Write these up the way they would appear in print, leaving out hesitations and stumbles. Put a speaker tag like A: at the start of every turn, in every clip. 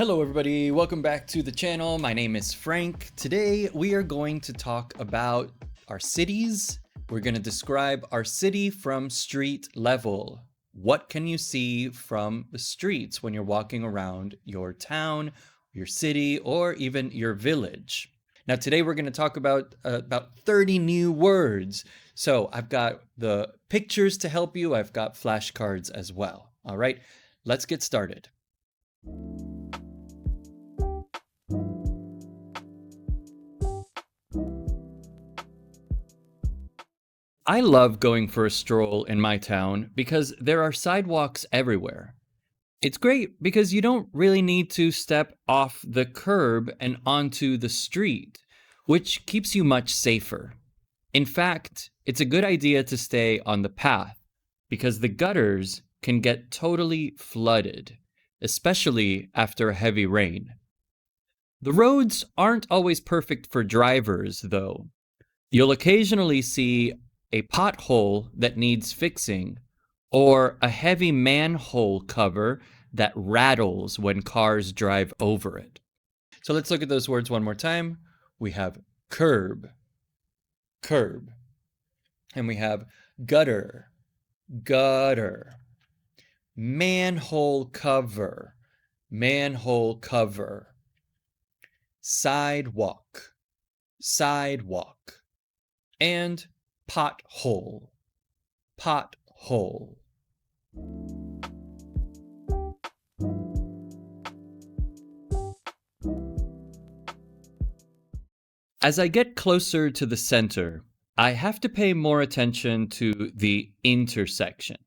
A: Hello everybody, welcome back to the channel. My name is Frank. Today we are going to talk about our cities. We're going to describe our city from street level. What can you see from the streets when you're walking around your town, your city, or even your village? Now today we're going to talk about 30 new words. So I've got the pictures to help you. I've got flashcards as well. All right, let's get started. I love going for a stroll in my town because there are sidewalks everywhere. It's great because you don't really need to step off the curb and onto the street, which keeps you much safer. In fact, it's a good idea to stay on the path because the gutters can get totally flooded, especially after a heavy rain. The roads aren't always perfect for drivers, though. You'll occasionally see a pothole that needs fixing, or a heavy manhole cover that rattles when cars drive over it. So let's look at those words one more time. We have curb, curb, and we have gutter, gutter, manhole cover, manhole cover, sidewalk, sidewalk, and pothole, pothole. As I get closer to the center, I have to pay more attention to the intersection.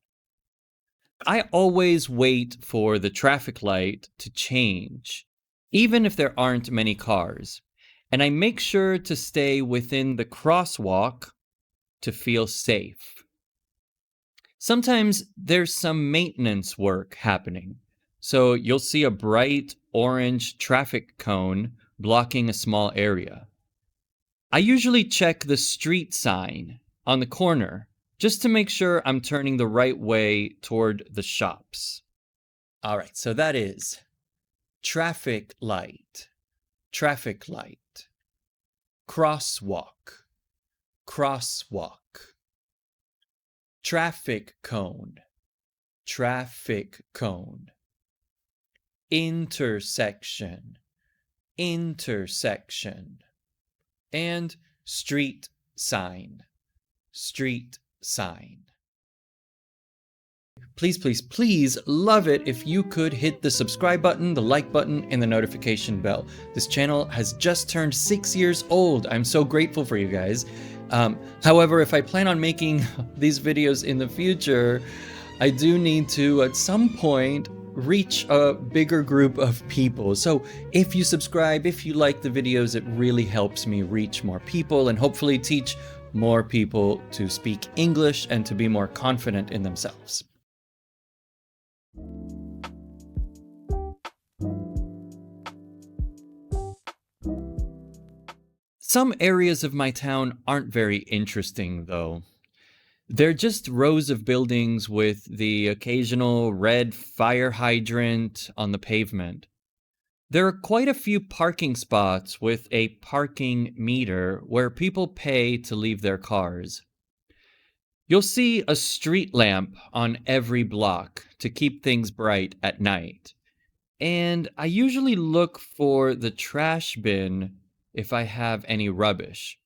A: I always wait for the traffic light to change, even if there aren't many cars, and I make sure to stay within the crosswalk to feel safe. Sometimes there's some maintenance work happening, so you'll see a bright orange traffic cone blocking a small area. I usually check the street sign on the corner just to make sure I'm turning the right way toward the shops. All right, so that is traffic light, crosswalk, crosswalk, traffic cone, intersection, intersection, and street sign, street sign. Please, please, please love it if you could hit the subscribe button, the like button, and the notification bell. This channel has just turned 6 years old. I'm so grateful for you guys. However, if I plan on making these videos in the future, I do need to, at some point, reach a bigger group of people. So if you subscribe, if you like the videos, it really helps me reach more people and hopefully teach more people to speak English and to be more confident in themselves. Some areas of my town aren't very interesting, though. They're just rows of buildings with the occasional red fire hydrant on the pavement. There are quite a few parking spots with a parking meter where people pay to leave their cars. You'll see a street lamp on every block to keep things bright at night. And I usually look for the trash bin if I have any rubbish.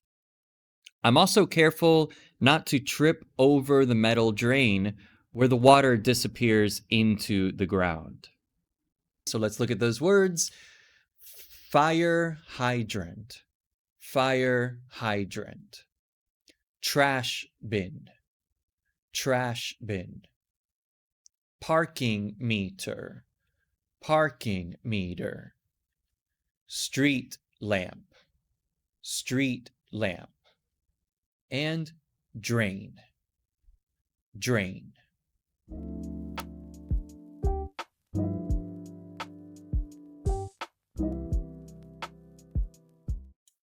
A: I'm also careful not to trip over the metal drain where the water disappears into the ground. So let's look at those words. Fire hydrant, fire hydrant, trash bin, trash bin, parking meter, parking meter, street lamp, street lamp, and drain, drain.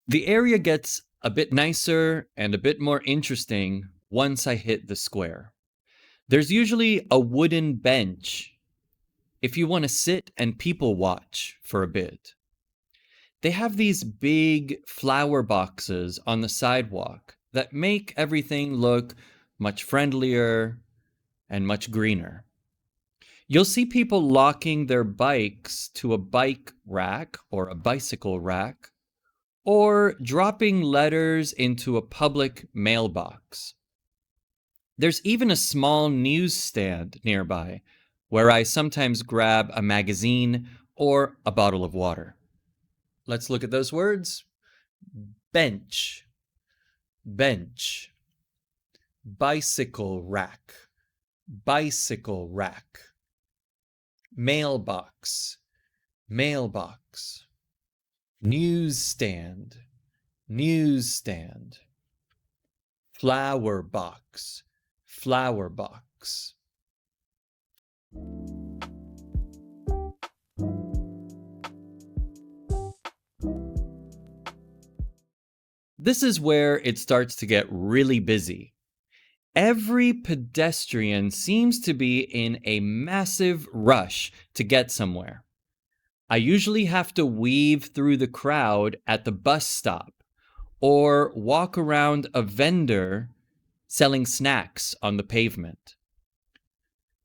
A: The area gets a bit nicer and a bit more interesting once I hit the square. There's usually a wooden bench if you want to sit and people watch for a bit. They have these big flower boxes on the sidewalk that make everything look much friendlier and much greener. You'll see people locking their bikes to a bike rack or a bicycle rack, or dropping letters into a public mailbox. There's even a small newsstand nearby where I sometimes grab a magazine or a bottle of water. Let's look at those words. Bench, bench. Bicycle rack, bicycle rack. Mailbox, mailbox. Newsstand, newsstand. Flower box, flower box. This is where it starts to get really busy. Every pedestrian seems to be in a massive rush to get somewhere. I usually have to weave through the crowd at the bus stop or walk around a vendor selling snacks on the pavement.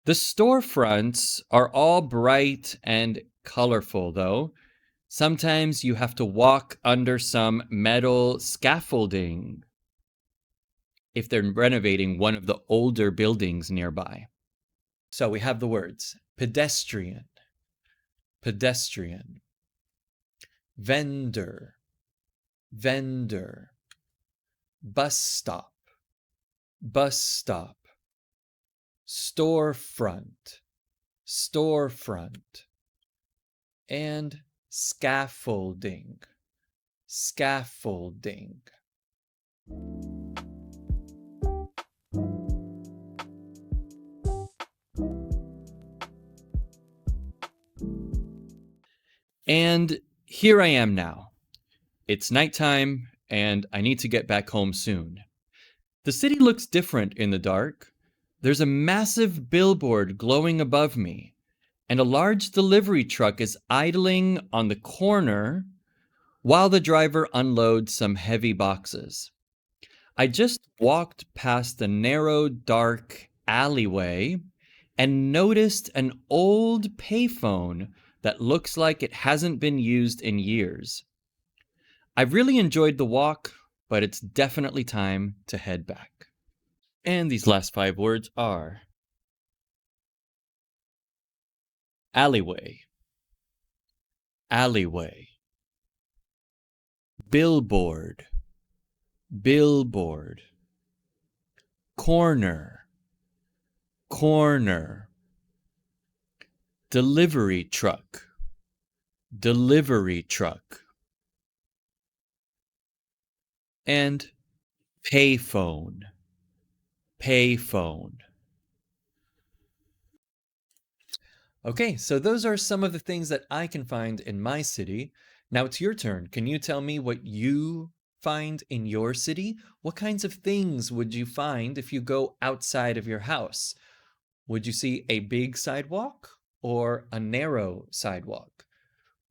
A: The storefronts are all bright and colorful, though. Sometimes you have to walk under some metal scaffolding if they're renovating one of the older buildings nearby. So we have the words pedestrian, pedestrian, vendor, vendor, bus stop, bus stop, storefront, storefront, and scaffolding, scaffolding. And here I am now. It's nighttime, and I need to get back home soon. The city looks different in the dark. There's a massive billboard glowing above me, and a large delivery truck is idling on the corner while the driver unloads some heavy boxes. I just walked past the narrow, dark alleyway and noticed an old payphone that looks like it hasn't been used in years. I've really enjoyed the walk, but it's definitely time to head back. And these last 5 words are alleyway, alleyway, billboard, billboard, corner, corner, delivery truck, delivery truck, and payphone, payphone. Okay, so those are some of the things that I can find in my city. Now it's your turn. Can you tell me what you find in your city? What kinds of things would you find if you go outside of your house? Would you see a big sidewalk or a narrow sidewalk?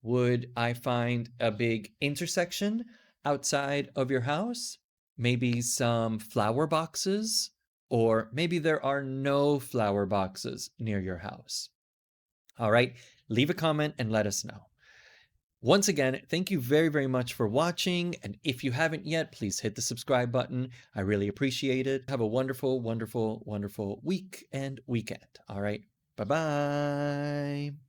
A: Would I find a big intersection outside of your house? Maybe some flower boxes? Or maybe there are no flower boxes near your house. All right, leave a comment and let us know. Once again, thank you very, very much for watching. And if you haven't yet, please hit the subscribe button. I really appreciate it. Have a wonderful, wonderful, wonderful week and weekend. All right, bye-bye.